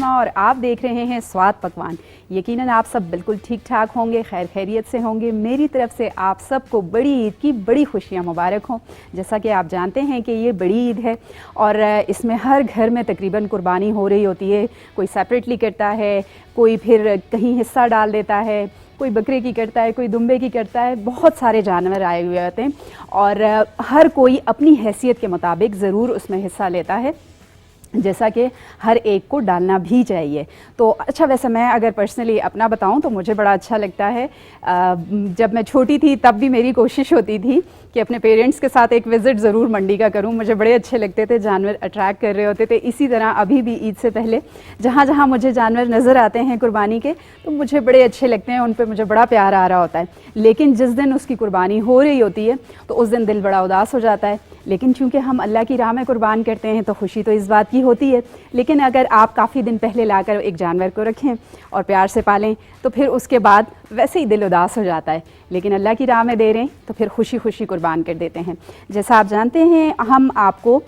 करिश्मा और आप देख रहे हैं स्वाद पकवान। यकीनन आप सब बिल्कुल ठीक ठाक होंगे, खैर खैरियत से होंगे। मेरी तरफ से आप सबको बड़ी ईद की बड़ी खुशियाँ मुबारक हों। जैसा कि आप जानते हैं कि ये बड़ी ईद है और इसमें हर घर में तकरीबन कुर्बानी हो रही होती है। कोई सेपरेटली करता है, कोई फिर कहीं हिस्सा डाल देता है, कोई बकरे की करता है, कोई दुम्बे की करता है। बहुत सारे जानवर आए हुए होते हैं और हर कोई अपनी हैसियत के मुताबिक ज़रूर उसमें हिस्सा लेता है, जैसा कि हर एक को डालना भी चाहिए। तो अच्छा, वैसे मैं अगर पर्सनली अपना बताऊं तो मुझे बड़ा अच्छा लगता है। जब मैं छोटी थी तब भी मेरी कोशिश होती थी कि अपने पेरेंट्स के साथ एक विज़िट ज़रूर मंडी का करूं। मुझे बड़े अच्छे लगते थे, जानवर अट्रैक्ट कर रहे होते थे। इसी तरह अभी भी ईद से पहले जहाँ जहाँ मुझे जानवर नज़र आते हैं कुर्बानी के, तो मुझे बड़े अच्छे लगते हैं, उन पर मुझे बड़ा प्यार आ रहा होता है। लेकिन जिस दिन उसकी कुर्बानी हो रही होती है तो उस दिन दिल बड़ा उदास हो जाता है। लेकिन चूँकि हम अल्लाह की राह में कुर्बान करते हैं तो खुशी तो इस बात की होती है। लेकिन अगर आप काफ़ी दिन पहले लाकर एक जानवर को रखें और प्यार से पालें तो फिर उसके बाद वैसे ही दिल उदास हो जाता है। लेकिन अल्लाह की राह में दे रहे हैं तो फिर खुशी खुशी कुर्बान कर देते हैं। जैसा आप जानते हैं, हम आपको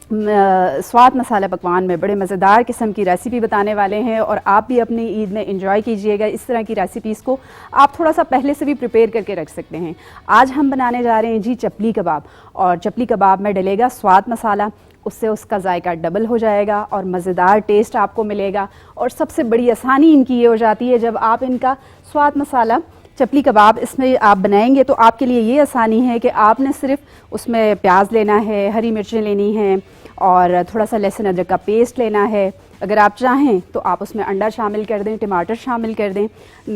स्वाद मसाला पकवान में बड़े मज़ेदार किस्म की रेसिपी बताने वाले हैं और आप भी अपनी ईद में एंजॉय कीजिएगा। इस तरह की रेसिपीज़ को आप थोड़ा सा पहले से भी प्रिपेयर करके रख सकते हैं। आज हम बनाने जा रहे हैं जी चपली कबाब, और चपली कबाब में डलेगा स्वाद मसाला, उससे उसका जायका डबल हो जाएगा और मज़ेदार टेस्ट आपको मिलेगा। और सबसे बड़ी आसानी इनकी ये हो जाती है, जब आप इनका स्वाद मसाला चपली कबाब इसमें आप बनाएंगे तो आपके लिए ये आसानी है कि आपने सिर्फ उसमें प्याज लेना है, हरी मिर्चें लेनी हैं और थोड़ा सा लहसुन अदरक का पेस्ट लेना है। अगर आप चाहें तो आप उसमें अंडा शामिल कर दें, टमाटर शामिल कर दें,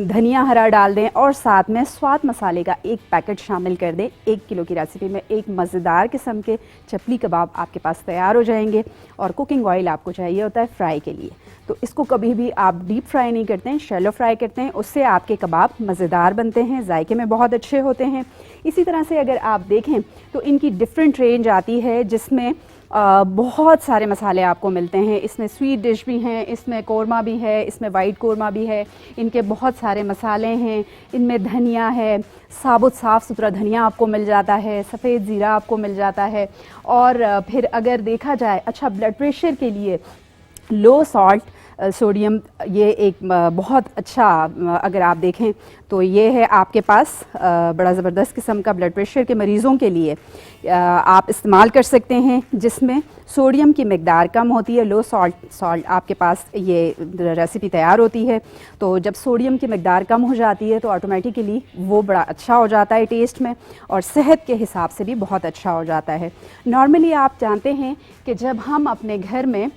धनिया हरा डाल दें और साथ में स्वाद मसाले का एक पैकेट शामिल कर दें। 1 किलो की रेसिपी में एक मज़ेदार किस्म के चपली कबाब आपके पास तैयार हो जाएंगे। और कुकिंग ऑयल आपको चाहिए होता है फ्राई के लिए, तो इसको कभी भी आप डीप फ्राई नहीं करते हैं, शैलो फ्राई करते हैं। उससे आपके कबाब मज़ेदार बनते हैं, जायके में बहुत अच्छे होते हैं। इसी तरह से अगर आप देखें तो इनकी डिफरेंट रेंज आती है, जिसमें बहुत सारे मसाले आपको मिलते हैं। इसमें स्वीट डिश भी हैं, इसमें कोरमा भी है, इसमें वाइट कोरमा भी है। इनके बहुत सारे मसाले हैं, इनमें धनिया है, साबुत साफ़ सुथरा धनिया आपको मिल जाता है, सफ़ेद ज़ीरा आपको मिल जाता है। और फिर अगर देखा जाए, अच्छा, ब्लड प्रेशर के लिए लो सॉल्ट सोडियम, ये एक बहुत अच्छा, अगर आप देखें तो ये है आपके पास बड़ा ज़बरदस्त किस्म का ब्लड प्रेशर के मरीज़ों के लिए आप इस्तेमाल कर सकते हैं, जिसमें सोडियम की मकदार कम होती है। लो सॉल्ट आपके पास ये रेसिपी तैयार होती है। तो जब सोडियम की मकदार कम हो जाती है तो ऑटोमेटिकली वो बड़ा अच्छा हो जाता है टेस्ट में, और सेहत के हिसाब से भी बहुत अच्छा हो जाता है। नॉर्मली आप जानते हैं कि जब हम अपने घर में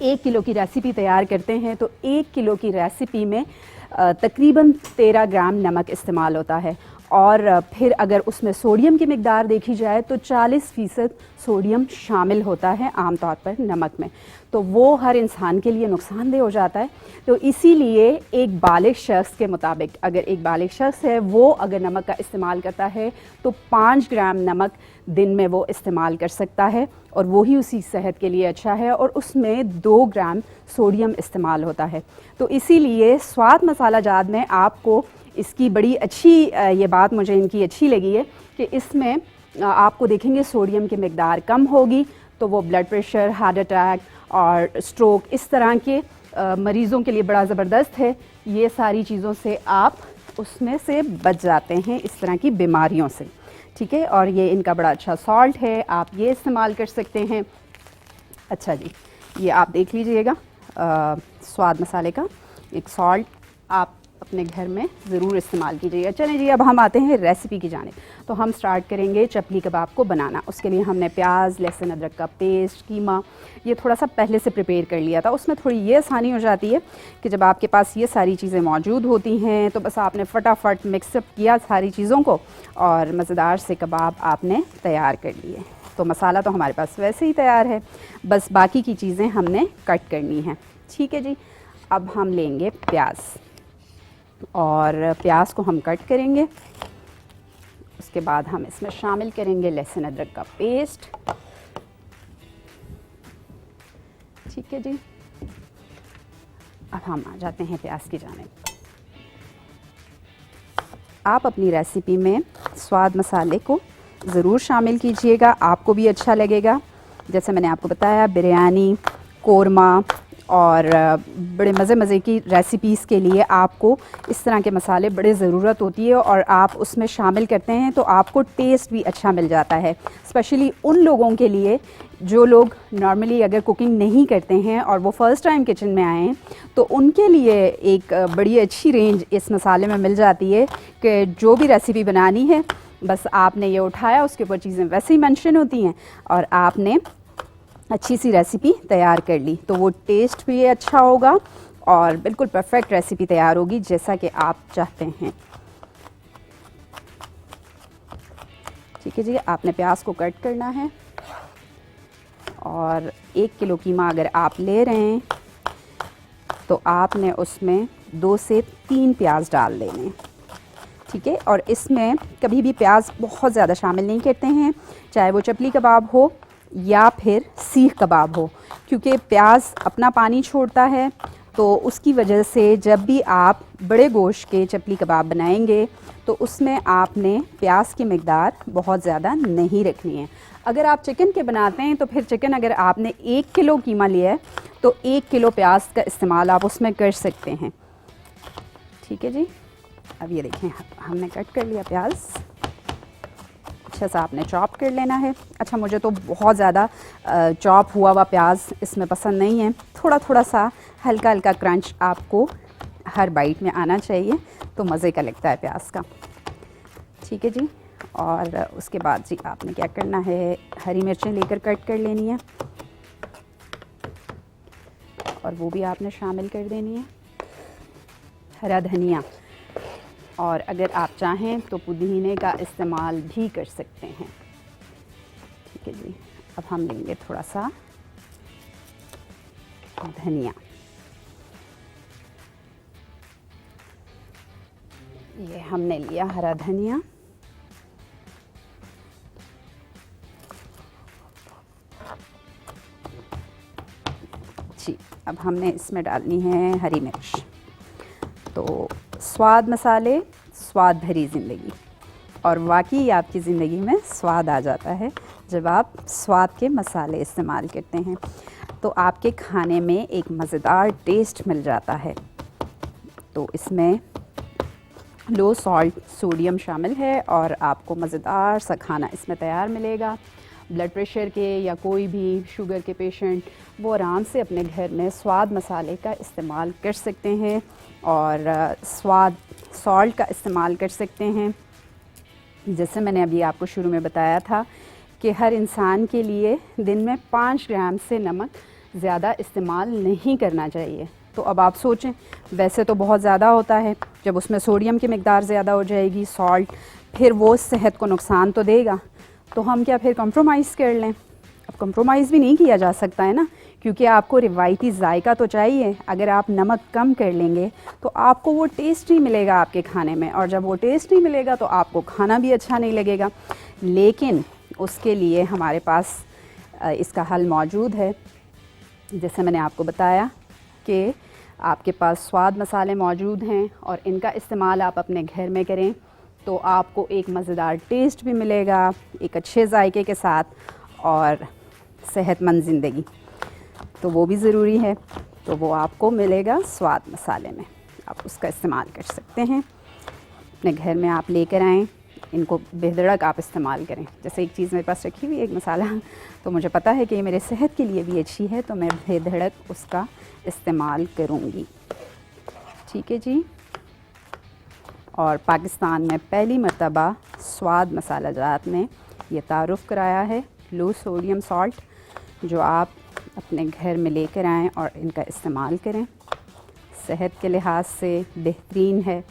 1 किलो की रेसिपी तैयार करते हैं तो 1 किलो की रेसिपी में तकरीबन 13 ग्राम नमक इस्तेमाल होता है। और फिर अगर उसमें सोडियम की मकदार देखी जाए तो 40% सोडियम शामिल होता है आम तौर पर नमक में, तो वो हर इंसान के लिए नुकसानदेह हो जाता है। तो इसीलिए एक बालिग शख्स के मुताबिक, अगर एक बालिग शख्स है वो अगर नमक का इस्तेमाल करता है तो 5 ग्राम नमक दिन में वो इस्तेमाल कर सकता है, और वो ही उसी सेहत के लिए अच्छा है। और उसमें 2 ग्राम सोडियम इस्तेमाल होता है। तो इसीलिए स्वाद मसाला जात में आपको इसकी बड़ी अच्छी ये बात मुझे इनकी अच्छी लगी है कि इसमें आपको देखेंगे सोडियम की मकदार कम होगी, तो वो ब्लड प्रेशर, हार्ट अटैक और स्ट्रोक, इस तरह के मरीज़ों के लिए बड़ा ज़बरदस्त है। ये सारी चीज़ों से आप उसमें से बच जाते हैं, इस तरह की बीमारियों से, ठीक है। और ये इनका बड़ा अच्छा सॉल्ट है, आप ये इस्तेमाल कर सकते हैं। अच्छा जी, ये आप देख लीजिएगा स्वाद मसाले का एक सॉल्ट आप अपने घर में ज़रूर इस्तेमाल कीजिएगा। चलें जी, अब हम आते हैं रेसिपी की जानिब। तो हम स्टार्ट करेंगे चपली कबाब को बनाना। उसके लिए हमने प्याज, लहसुन अदरक का पेस्ट, कीमा, ये थोड़ा सा पहले से प्रिपेयर कर लिया था। उसमें थोड़ी ये आसानी हो जाती है कि जब आपके पास ये सारी चीज़ें मौजूद होती हैं तो बस आपने फटाफट मिक्सअप किया सारी चीज़ों को और मज़ेदार से कबाब आपने तैयार कर लिए। तो मसाला तो हमारे पास वैसे ही तैयार है, बस बाकी की चीज़ें हमने कट करनी हैं, ठीक है जी। अब हम लेंगे प्याज और प्याज को हम कट करेंगे। उसके बाद हम इसमें शामिल करेंगे लहसुन अदरक का पेस्ट, ठीक है जी। अब हम आ जाते हैं प्याज की जानिब। आप अपनी रेसिपी में स्वाद मसाले को ज़रूर शामिल कीजिएगा, आपको भी अच्छा लगेगा। जैसे मैंने आपको बताया, बिरयानी, कोरमा और बड़े मज़े मज़े की रेसिपीज़ के लिए आपको इस तरह के मसाले बड़े ज़रूरत होती है, और आप उसमें शामिल करते हैं तो आपको टेस्ट भी अच्छा मिल जाता है। स्पेशली उन लोगों के लिए जो लोग नॉर्मली अगर कुकिंग नहीं करते हैं और वो फ़र्स्ट टाइम किचन में आए हैं, तो उनके लिए एक बड़ी अच्छी रेंज इस मसाले में मिल जाती है कि जो भी रेसिपी बनानी है बस आपने ये उठाया, उसके ऊपर चीज़ें वैसे ही मेंशन होती हैं और आपने अच्छी सी रेसिपी तैयार कर ली, तो वो टेस्ट भी अच्छा होगा और बिल्कुल परफेक्ट रेसिपी तैयार होगी जैसा कि आप चाहते हैं। ठीक है जी, आपने प्याज को कट करना है और 1 किलो कीमा अगर आप ले रहे हैं तो आपने उसमें 2 से 3 प्याज डाल देने। ठीक है, और इसमें कभी भी प्याज बहुत ज़्यादा शामिल नहीं करते हैं, चाहे वो चपली कबाब हो या फिर सीख कबाब हो, क्योंकि प्याज अपना पानी छोड़ता है। तो उसकी वजह से जब भी आप बड़े गोश्त के चपली कबाब बनाएंगे तो उसमें आपने प्याज की मकदार बहुत ज़्यादा नहीं रखनी है। अगर आप चिकन के बनाते हैं तो फिर चिकन अगर आपने 1 किलो कीमा लिया है तो 1 किलो प्याज का इस्तेमाल आप उसमें कर सकते हैं। ठीक है जी, अब ये देखें हमने कट कर लिया प्याज, अच्छा सा आपने चॉप कर लेना है। अच्छा, मुझे तो बहुत ज़्यादा चॉप हुआ हुआ प्याज इसमें पसंद नहीं है, थोड़ा थोड़ा सा हल्का हल्का क्रंच आपको हर बाइट में आना चाहिए तो मज़े का लगता है प्याज का। ठीक है जी, और उसके बाद जी आपने क्या करना है, हरी मिर्चें लेकर कट कर लेनी है और वो भी आपने शामिल कर देनी है। हरा धनिया, और अगर आप चाहें तो पुदीने का इस्तेमाल भी कर सकते हैं। ठीक है जी, अब हम लेंगे थोड़ा सा धनिया, ये हमने लिया हरा धनिया। जी, अब हमने इसमें डालनी है हरी मिर्च। तो स्वाद मसाले, स्वाद भरी ज़िंदगी, और वाकई आपकी ज़िंदगी में स्वाद आ जाता है जब आप स्वाद के मसाले इस्तेमाल करते हैं, तो आपके खाने में एक मज़ेदार टेस्ट मिल जाता है। तो इसमें लो सॉल्ट सोडियम शामिल है और आपको मज़ेदार सा खाना इसमें तैयार मिलेगा। ब्लड प्रेशर के या कोई भी शुगर के पेशेंट वो आराम से अपने घर में स्वाद मसाले का इस्तेमाल कर सकते हैं और स्वाद सॉल्ट का इस्तेमाल कर सकते हैं। जैसे मैंने अभी आपको शुरू में बताया था कि हर इंसान के लिए दिन में 5 ग्राम से नमक ज़्यादा इस्तेमाल नहीं करना चाहिए। तो अब आप सोचें, वैसे तो बहुत ज़्यादा होता है, जब उसमें सोडियम की मकदार ज़्यादा हो जाएगी सॉल्ट, फिर वो सेहत को नुकसान तो देगा, तो हम क्या फिर कंप्रोमाइज़ कर लें? अब कंप्रोमाइज़ भी नहीं किया जा सकता है ना, क्योंकि आपको रिवायती जायका तो चाहिए। अगर आप नमक कम कर लेंगे तो आपको वो टेस्ट नहीं मिलेगा आपके खाने में, और जब वो टेस्ट नहीं मिलेगा तो आपको खाना भी अच्छा नहीं लगेगा। लेकिन उसके लिए हमारे पास इसका हल मौजूद है। जैसे मैंने आपको बताया कि आपके पास स्वाद मसाले मौजूद हैं और इनका इस्तेमाल आप अपने घर में करें तो आपको एक मज़ेदार टेस्ट भी मिलेगा, एक अच्छे जायके के साथ, और सेहतमंद ज़िंदगी तो वो भी ज़रूरी है। तो वो आपको मिलेगा स्वाद मसाले में, आप उसका इस्तेमाल कर सकते हैं। अपने घर में आप लेकर आएँ, इनको बेधड़क आप इस्तेमाल करें। जैसे एक चीज़ मेरे पास रखी हुई है, एक मसाला, तो मुझे पता है कि ये मेरे सेहत के लिए भी अच्छी है, तो मैं बेधड़क उसका इस्तेमाल करूँगी। ठीक है जी, और पाकिस्तान में पहली मर्तबा स्वाद मसाला जात ने ये तारुफ़ कराया है लो सोडियम सॉल्ट, जो आप अपने घर में लेकर आएँ और इनका इस्तेमाल करें। सेहत के लिहाज से बेहतरीन है,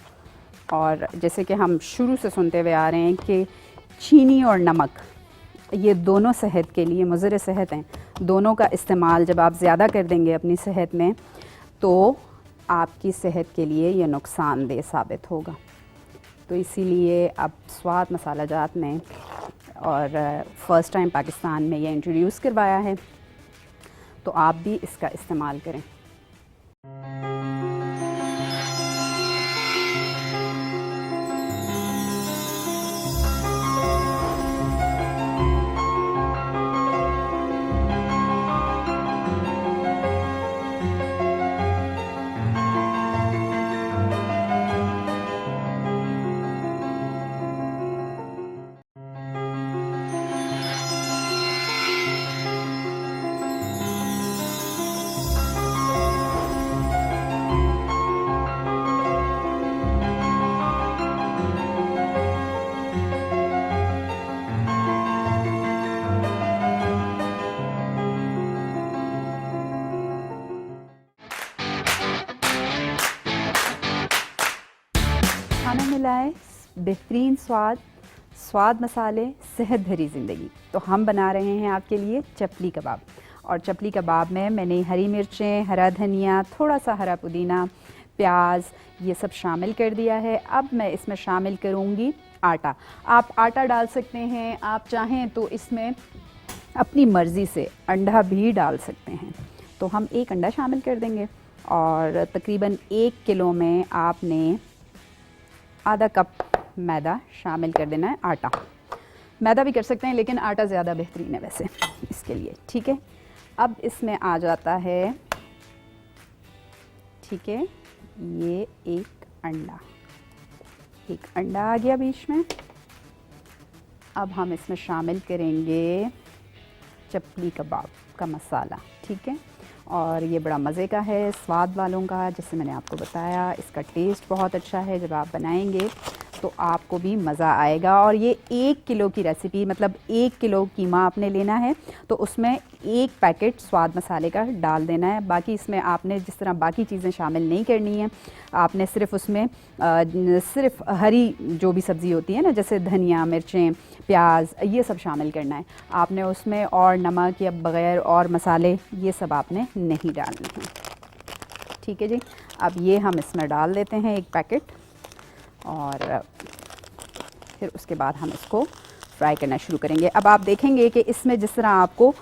और जैसे कि हम शुरू से सुनते हुए आ रहे हैं कि चीनी और नमक ये दोनों सेहत के लिए मुज़र सेहत हैं। दोनों का इस्तेमाल जब आप ज़्यादा कर देंगे अपनी सेहत में तो आपकी सेहत के लिए ये नुकसानदेह साबित होगा। तो इसीलिए अब स्वाद मसाला जात ने और फ़र्स्ट टाइम पाकिस्तान में ये इंट्रोड्यूस करवाया है, तो आप भी इसका इस्तेमाल करें। खाना मिलाए बेहतरीन स्वाद, स्वाद मसाले, सेहत भरी ज़िंदगी। तो हम बना रहे हैं आपके लिए चपली कबाब। और चपली कबाब में मैंने हरी मिर्चें, हरा धनिया, थोड़ा सा हरा पुदीना, प्याज, ये सब शामिल कर दिया है। अब मैं इसमें शामिल करूँगी आटा। आप आटा डाल सकते हैं, आप चाहें तो इसमें अपनी मर्ज़ी से अंडा भी डाल सकते हैं। तो हम एक अंडा शामिल कर देंगे और तकरीबन 1 किलो में आपने आधा कप मैदा शामिल कर देना है। आटा, मैदा भी कर सकते हैं लेकिन आटा ज़्यादा बेहतरीन है वैसे इसके लिए, ठीक है। अब इसमें आ जाता है, ठीक है, ये एक अंडा आ गया बीच में। अब हम इसमें शामिल करेंगे चपली कबाब का मसाला, ठीक है। और ये बड़ा मज़े का है, स्वाद वालों का, जैसे मैंने आपको बताया। इसका टेस्ट बहुत अच्छा है, जब आप बनाएंगे तो आपको भी मज़ा आएगा। और ये 1 किलो की रेसिपी, मतलब 1 किलो कीमा आपने लेना है तो उसमें 1 पैकेट स्वाद मसाले का डाल देना है। बाकी इसमें आपने जिस तरह बाकी चीज़ें शामिल नहीं करनी है, आपने सिर्फ उसमें सिर्फ हरी जो भी सब्ज़ी होती है ना, जैसे धनिया, मिर्चें, प्याज, ये सब शामिल करना है आपने उसमें। और नमक या बग़ैर और मसाले ये सब आपने नहीं डालने हैं, ठीक है जी। अब ये हम इसमें डाल देते हैं 1 पैकेट और फिर उसके बाद हम इसको फ्राई करना शुरू करेंगे। अब आप देखेंगे कि इसमें जिस तरह आपको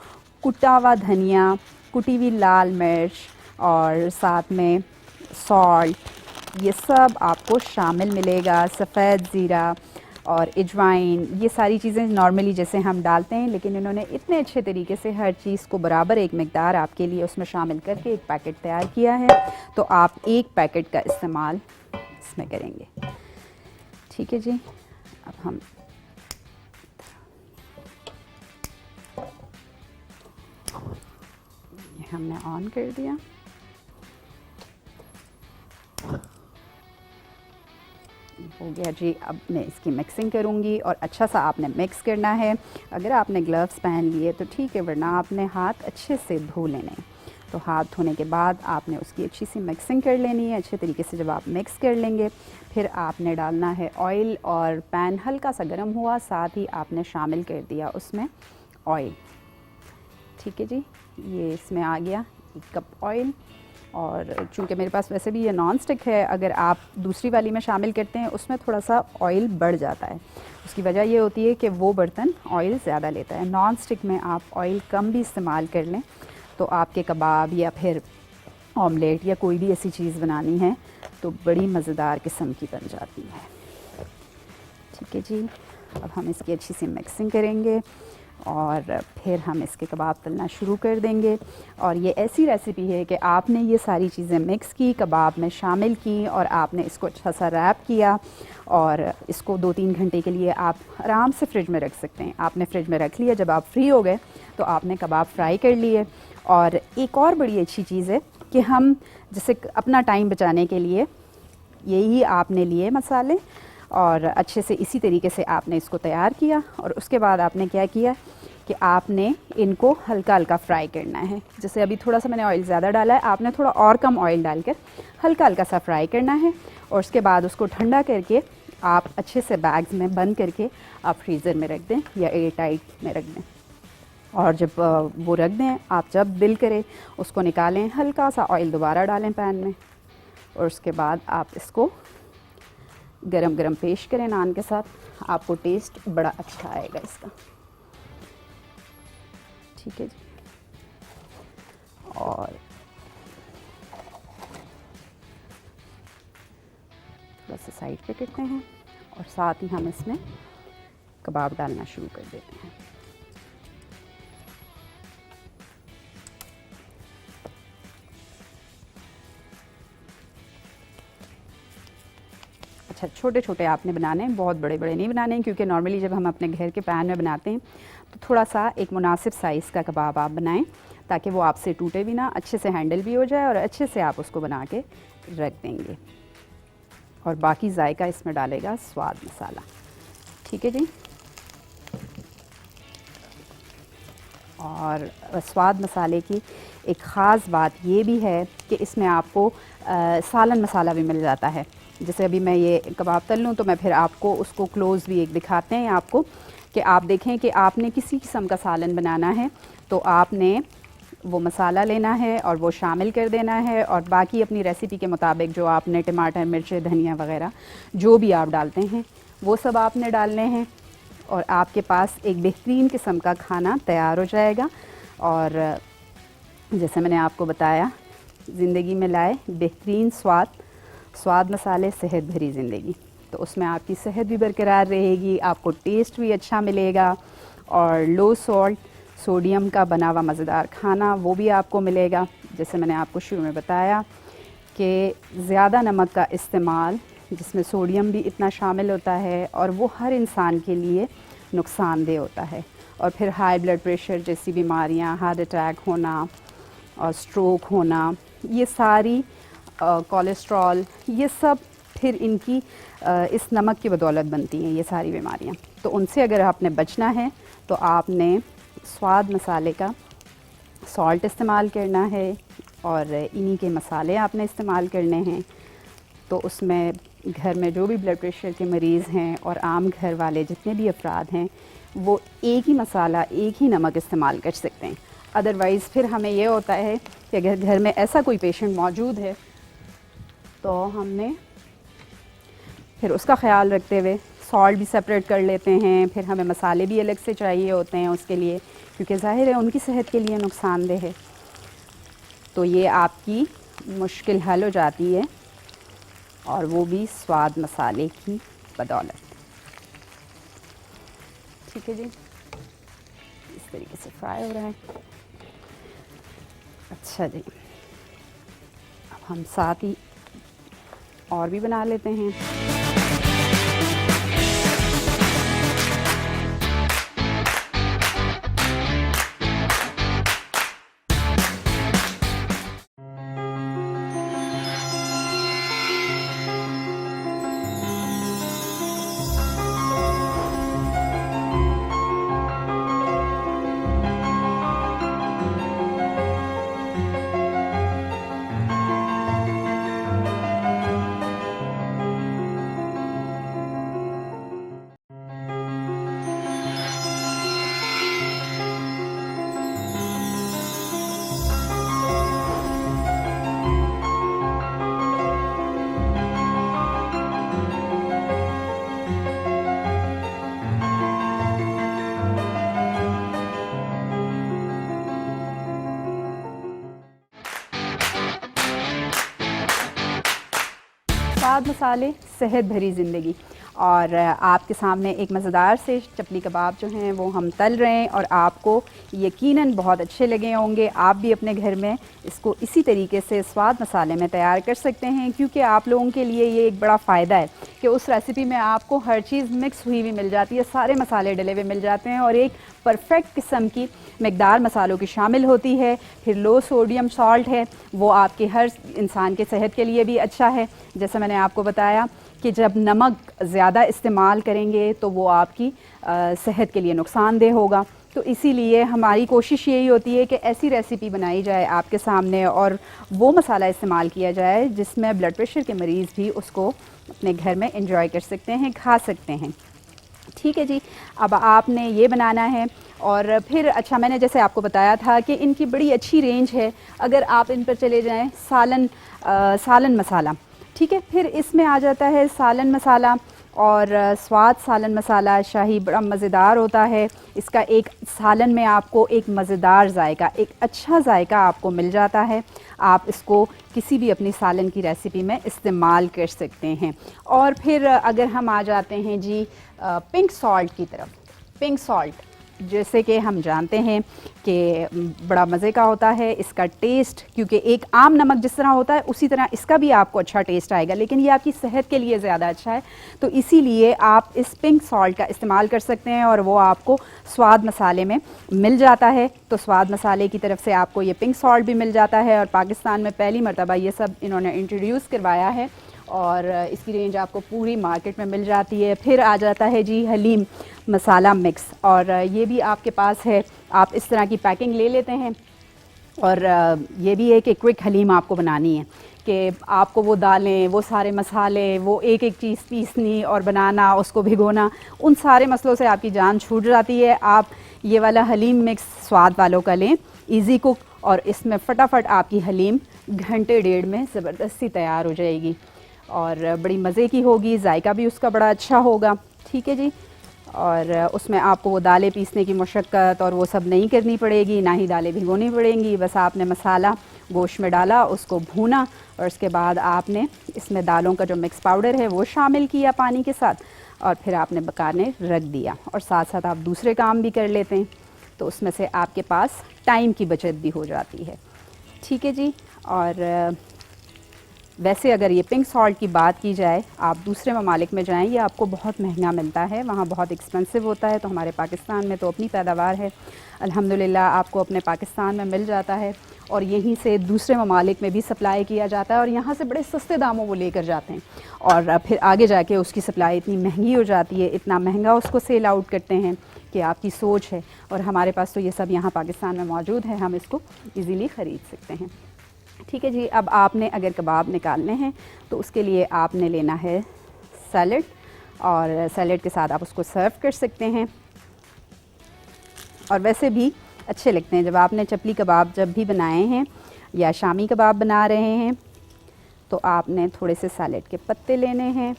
कुटा हुआ धनिया, कुटी हुई लाल मिर्च और साथ में सॉल्ट, ये सब आपको शामिल मिलेगा। सफ़ेद ज़ीरा और अजवाइन, ये सारी चीज़ें नॉर्मली जैसे हम डालते हैं, लेकिन इन्होंने इतने अच्छे तरीके से हर चीज़ को बराबर एक मिकदार आपके लिए उसमें शामिल करके 1 पैकेट तैयार किया है। तो आप 1 पैकेट का इस्तेमाल इसमें करेंगे, ठीक है जी। अब हम ये हमने ऑन कर दिया। हो गया जी। अब मैं इसकी मिक्सिंग करूँगी और अच्छा सा आपने मिक्स करना है। अगर आपने ग्लव्स पहन लिए तो ठीक है, वरना आपने हाथ अच्छे से धो लेने। तो हाथ धोने के बाद आपने उसकी अच्छी सी मिक्सिंग कर लेनी है। अच्छे तरीके से जब आप मिक्स कर लेंगे फिर आपने डालना है ऑयल, और पैन हल्का सा गर्म हुआ, साथ ही आपने शामिल कर दिया उसमें ऑयल, ठीक है जी। ये इसमें आ गया 1 कप ऑयल। और चूँकि मेरे पास वैसे भी ये नॉन स्टिक है, अगर आप दूसरी वाली में शामिल करते हैं उसमें थोड़ा सा ऑयल बढ़ जाता है। उसकी वजह ये होती है कि वो बर्तन ऑयल ज़्यादा लेता है। नॉन स्टिक में आप ऑयल कम भी इस्तेमाल कर लें तो आपके कबाब या फिर ऑमलेट या कोई भी ऐसी चीज़ बनानी है तो बड़ी मज़ेदार किस्म की बन जाती है, ठीक है जी। अब हम इसकी अच्छी सी मिक्सिंग करेंगे और फिर हम इसके कबाब तलना शुरू कर देंगे। और ये ऐसी रेसिपी है कि आपने ये सारी चीज़ें मिक्स की, कबाब में शामिल की और आपने इसको अच्छा सा रैप किया और इसको 2-3 घंटे के लिए आप आराम से फ्रिज में रख सकते हैं। आपने फ्रिज में रख लिया, जब आप फ्री हो गए तो आपने कबाब फ्राई कर लिए। और एक और बड़ी अच्छी चीज़ है कि हम जैसे अपना टाइम बचाने के लिए यही आपने लिए मसाले और अच्छे से इसी तरीके से आपने इसको तैयार किया। और उसके बाद आपने क्या किया कि आपने इनको हल्का हल्का फ्राई करना है। जैसे अभी थोड़ा सा मैंने ऑयल ज़्यादा डाला है, आपने थोड़ा और कम ऑयल डालकर हल्का हल्का सा फ्राई करना है। और उसके बाद उसको ठंडा करके आप अच्छे से बैग्स में बंद करके आप फ्रीज़र में रख दें या एयर टाइट में रख दें। और जब वो रख दें, आप जब दिल करे उसको निकालें, हल्का सा ऑयल दोबारा डालें पैन में और उसके बाद आप इसको गरम गरम पेश करें नान के साथ। आपको टेस्ट बड़ा अच्छा आएगा इसका, ठीक है जी। और थोड़ा सा साइड पे करते हैं और साथ ही हम इसमें कबाब डालना शुरू कर देते हैं। अच्छा, छोटे छोटे आपने बनाने हैं, बहुत बड़े बड़े नहीं बनाने हैं, क्योंकि नॉर्मली जब हम अपने घर के पैन में बनाते हैं तो थोड़ा सा एक मुनासिब साइज़ का कबाब आप बनाएं ताकि वो आपसे टूटे भी ना, अच्छे से हैंडल भी हो जाए और अच्छे से आप उसको बना के रख देंगे। और बाकी जायका इसमें डालेगा स्वाद मसाला, ठीक है जी। और स्वाद मसाले की एक ख़ास बात ये भी है कि इसमें आपको सालन मसाला भी मिल जाता है। जैसे अभी मैं ये कबाब तल लूँ तो मैं फिर आपको उसको क्लोज़ भी एक दिखाते हैं आपको कि आप देखें कि आपने किसी किस्म का सालन बनाना है तो आपने वो मसाला लेना है और वो शामिल कर देना है, और बाकी अपनी रेसिपी के मुताबिक जो आपने टमाटर, मिर्च, धनिया वगैरह जो भी आप डालते हैं वो सब आपने डालने हैं, और आपके पास एक बेहतरीन किस्म का खाना तैयार हो जाएगा। और जैसे मैंने आपको बताया, ज़िंदगी में लाए बेहतरीन स्वाद मसाले, सेहत भरी ज़िंदगी। तो उसमें आपकी सेहत भी बरकरार रहेगी, आपको टेस्ट भी अच्छा मिलेगा, और लो सॉल्ट, सोडियम का बना हुआ मज़ेदार खाना वो भी आपको मिलेगा। जैसे मैंने आपको शुरू में बताया कि ज़्यादा नमक का इस्तेमाल, जिसमें सोडियम भी इतना शामिल होता है, और वो हर इंसान के लिए नुकसानदेह होता है। और फिर हाई ब्लड प्रेशर जैसी बीमारियां, हार्ट अटैक होना और स्ट्रोक होना, ये सारी कोलेस्ट्रॉल, ये सब फिर इनकी इस नमक की बदौलत बनती हैं ये सारी बीमारियां। तो उनसे अगर आपने बचना है तो आपने स्वाद मसाले का सॉल्ट इस्तेमाल करना है, और इन्हीं के मसाले आपने इस्तेमाल करने हैं। तो उसमें घर में जो भी ब्लड प्रेशर के मरीज़ हैं और आम घर वाले जितने भी अफराद हैं, वो एक ही मसाला, एक ही नमक इस्तेमाल कर सकते हैं। अदरवाइज़ फिर हमें ये होता है कि अगर घर में ऐसा कोई पेशेंट मौजूद है तो हमने फिर उसका ख़्याल रखते हुए सॉल्ट भी सेपरेट कर लेते हैं, फिर हमें मसाले भी अलग से चाहिए होते हैं उसके लिए, क्योंकि ज़ाहिर है उनकी सेहत के लिए नुकसानदेह है। तो ये आपकी मुश्किल हल हो जाती है, और वो भी स्वाद मसाले की बदौलत। ठीक है जी, इस तरीके से फ्राई हो रहा है। अच्छा जी, अब हम साथ ही और भी बना लेते हैं। स्वाद मसाले, सेहत भरी ज़िंदगी। और आपके सामने एक मज़ेदार से चपली कबाब जो हैं वो हम तल रहे हैं, और आपको यकीनन बहुत अच्छे लगे होंगे। आप भी अपने घर में इसको इसी तरीके से स्वाद मसाले में तैयार कर सकते हैं, क्योंकि आप लोगों के लिए ये एक बड़ा फ़ायदा है कि उस रेसिपी में आपको हर चीज़ मिक्स हुई हुई मिल जाती है, सारे मसाले डले हुए मिल जाते हैं, और एक परफेक्ट किस्म की मकदार मसालों की शामिल होती है। फिर लो सोडियम सॉल्ट है, वो आपके हर इंसान के सेहत के लिए भी अच्छा है। जैसे मैंने आपको बताया कि जब नमक ज़्यादा इस्तेमाल करेंगे तो वो आपकी सेहत के लिए नुकसानदेह होगा। तो इसीलिए हमारी कोशिश यही होती है कि ऐसी रेसिपी बनाई जाए आपके सामने, और वो मसाला इस्तेमाल किया जाए जिसमें ब्लड प्रेशर के मरीज़ भी उसको अपने घर में एंजॉय कर सकते हैं, खा सकते हैं। ठीक है जी, अब आपने ये बनाना है। और फिर अच्छा, मैंने जैसे आपको बताया था कि इनकी बड़ी अच्छी रेंज है। अगर आप इन पर चले जाएं, सालन मसाला, ठीक है, फिर इसमें आ जाता है सालन मसाला, और स्वाद सालन मसाला शाही बड़ा मज़ेदार होता है। इसका एक सालन में आपको एक मज़ेदार जायका, एक अच्छा जायका आपको मिल जाता है। आप इसको किसी भी अपनी सालन की रेसिपी में इस्तेमाल कर सकते हैं। और फिर अगर हम आ जाते हैं जी पिंक सॉल्ट की तरफ, पिंक सॉल्ट जैसे कि हम जानते हैं कि बड़ा मज़े का होता है इसका टेस्ट, क्योंकि एक आम नमक जिस तरह होता है उसी तरह इसका भी आपको अच्छा टेस्ट आएगा, लेकिन ये आपकी सेहत के लिए ज़्यादा अच्छा है। तो इसीलिए आप इस पिंक सॉल्ट का इस्तेमाल कर सकते हैं, और वो आपको स्वाद मसाले में मिल जाता है। तो स्वाद मसाले की तरफ से आपको ये पिंक सॉल्ट भी मिल जाता है, और पाकिस्तान में पहली मरतबा ये सब इन्होंने इंट्रोड्यूस करवाया है, और इसकी रेंज आपको पूरी मार्केट में मिल जाती है। फिर आ जाता है जी हलीम मसाला मिक्स, और ये भी आपके पास है। आप इस तरह की पैकिंग ले लेते हैं, और ये भी है कि क्विक हलीम आपको बनानी है, कि आपको वो दालें, वो सारे मसाले, वो एक एक चीज़ पीसनी और बनाना, उसको भिगोना, उन सारे मसलों से आपकी जान छूट जाती है। आप ये वाला हलीम मिक्स स्वाद वालों का लें, इजी कुक, और इसमें फटाफट आपकी हलीम घंटे डेढ़ में ज़बरदस्ती तैयार हो जाएगी और बड़ी मज़े की होगी, जायका भी उसका बड़ा अच्छा होगा। ठीक है जी। और उसमें आपको वो दालें पीसने की मशक्क़त और वो सब नहीं करनी पड़ेगी, ना ही दालें भिगोनी पड़ेंगी। बस आपने मसाला गोश्त में डाला, उसको भूना, और उसके बाद आपने इसमें दालों का जो मिक्स पाउडर है वो शामिल किया पानी के साथ, और फिर आपने पकाने रख दिया, और साथ साथ आप दूसरे काम भी कर लेते हैं, तो उसमें से आपके पास टाइम की बचत भी हो जाती है। ठीक है जी। और वैसे अगर ये पिंक सॉल्ट की बात की जाए, आप दूसरे ममालिक में जाएं, ये आपको बहुत महंगा मिलता है, वहाँ बहुत एक्सपेंसिव होता है। तो हमारे पाकिस्तान में तो अपनी पैदावार है, अल्हम्दुलिल्लाह आपको अपने पाकिस्तान में मिल जाता है, और यहीं से दूसरे ममालिक में भी सप्लाई किया जाता है, और यहाँ से बड़े सस्ते दामों वो लेकर जाते हैं, और फिर आगे जाके उसकी सप्लाई इतनी महंगी हो जाती है, इतना महंगा उसको सेल आउट करते हैं कि आपकी सोच है। और हमारे पास तो ये सब यहाँ पाकिस्तान में मौजूद है, हम इसको ईज़िली ख़रीद सकते हैं। ठीक है जी। अब आपने अगर कबाब निकालने हैं तो उसके लिए आपने लेना है सैलड, और सैलड के साथ आप उसको सर्व कर सकते हैं। और वैसे भी अच्छे लगते हैं जब आपने चपली कबाब जब भी बनाए हैं या शामी कबाब बना रहे हैं, तो आपने थोड़े से सैलड के पत्ते लेने हैं,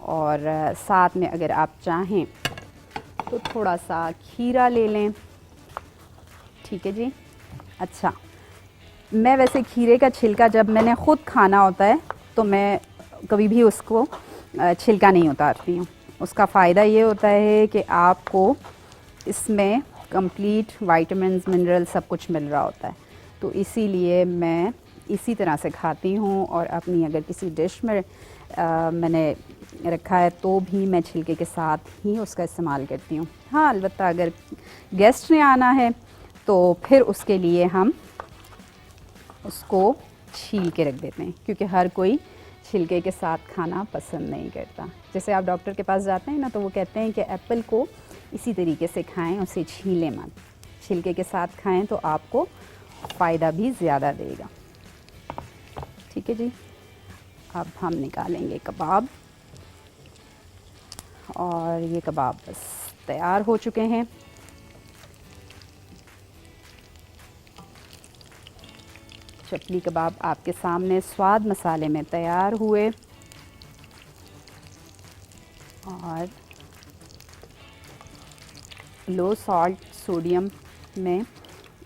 और साथ में अगर आप चाहें तो थोड़ा सा खीरा ले लें। ठीक है जी। अच्छा, मैं वैसे खीरे का छिलका जब मैंने ख़ुद खाना होता है तो मैं कभी भी उसको छिलका नहीं उतारती हूँ। उसका फ़ायदा ये होता है कि आपको इसमें कंप्लीट विटामिन्स, मिनरल सब कुछ मिल रहा होता है, तो इसीलिए मैं इसी तरह से खाती हूँ। और अपनी अगर किसी डिश में मैंने रखा है तो भी मैं छिलके के साथ ही उसका इस्तेमाल करती हूँ। हाँ, अलबत्ता अगर गेस्ट ने आना है तो फिर उसके लिए हम उसको छील के रख देते हैं, क्योंकि हर कोई छिलके के साथ खाना पसंद नहीं करता। जैसे आप डॉक्टर के पास जाते हैं ना, तो वो कहते हैं कि एप्पल को इसी तरीके से खाएं, उसे छीलें मत, छिलके के साथ खाएं तो आपको फ़ायदा भी ज़्यादा देगा। ठीक है जी। अब हम निकालेंगे कबाब, और ये कबाब बस तैयार हो चुके हैं। चपली कबाब आपके सामने स्वाद मसाले में तैयार हुए, और लो सॉल्ट सोडियम में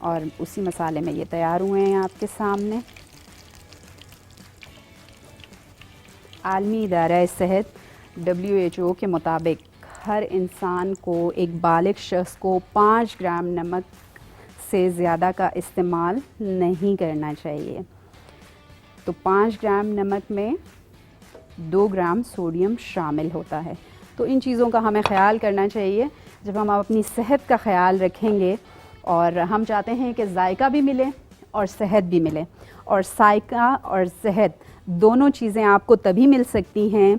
और उसी मसाले में ये तैयार हुए हैं आपके सामने। आलमी इदारा सेहत WHO के मुताबिक हर इंसान को, एक बालिग शख्स को 5 ग्राम नमक से ज़्यादा का इस्तेमाल नहीं करना चाहिए। तो 5 ग्राम नमक में 2 ग्राम सोडियम शामिल होता है। तो इन चीज़ों का हमें ख़्याल करना चाहिए जब हम अपनी सेहत का ख़्याल रखेंगे, और हम चाहते हैं कि जायका भी मिले और सेहत भी मिले। और जायका और सेहत दोनों चीज़ें आपको तभी मिल सकती हैं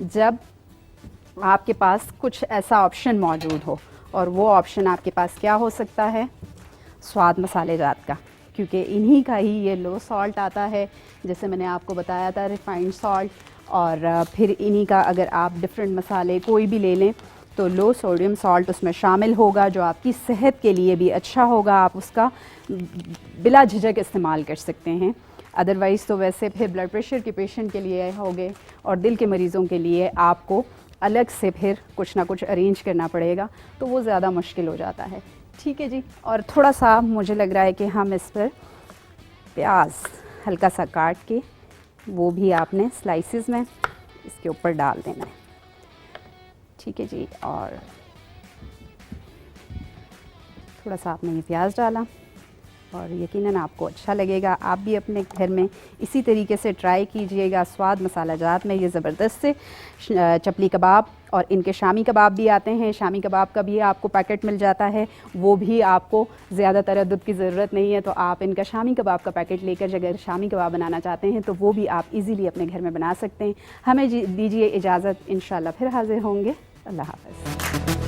जब आपके पास कुछ ऐसा ऑप्शन मौजूद हो, और वो ऑप्शन आपके पास क्या हो सकता है? स्वाद मसाले जात का, क्योंकि इन्हीं का ही ये लो सॉल्ट आता है, जैसे मैंने आपको बताया था रिफाइंड सॉल्ट। और फिर इन्हीं का अगर आप डिफरेंट मसाले कोई भी ले लें तो लो सोडियम सॉल्ट उसमें शामिल होगा, जो आपकी सेहत के लिए भी अच्छा होगा। आप उसका बिला झिझक इस्तेमाल कर सकते हैं। अदरवाइज़ तो वैसे फिर ब्लड प्रेशर के पेशेंट के लिए होगे, और दिल के मरीज़ों के लिए आपको अलग से फिर कुछ ना कुछ अरेंज करना पड़ेगा, तो वो ज़्यादा मुश्किल हो जाता है। ठीक है जी। और थोड़ा सा मुझे लग रहा है कि हम इस पर प्याज हल्का सा काट के, वो भी आपने स्लाइसेस में इसके ऊपर डाल देना है। ठीक है जी। और थोड़ा सा आपने ये प्याज डाला, और यकीनन आपको अच्छा लगेगा। आप भी अपने घर में इसी तरीके से ट्राई कीजिएगा। स्वाद मसाला जात में ये ज़बरदस्त से चपली कबाब, और इनके शामी कबाब भी आते हैं। शामी कबाब का भी आपको पैकेट मिल जाता है, वो भी आपको ज़्यादा तरद्दुद की ज़रूरत नहीं है। तो आप इनका शामी कबाब का पैकेट लेकर अगर शामी कबाब बनाना चाहते हैं तो वो भी आप इजीली अपने घर में बना सकते हैं। हमें दीजिए इजाज़त, इंशाल्लाह फिर हाज़िर होंगे। अल्लाह हाफ़िज़।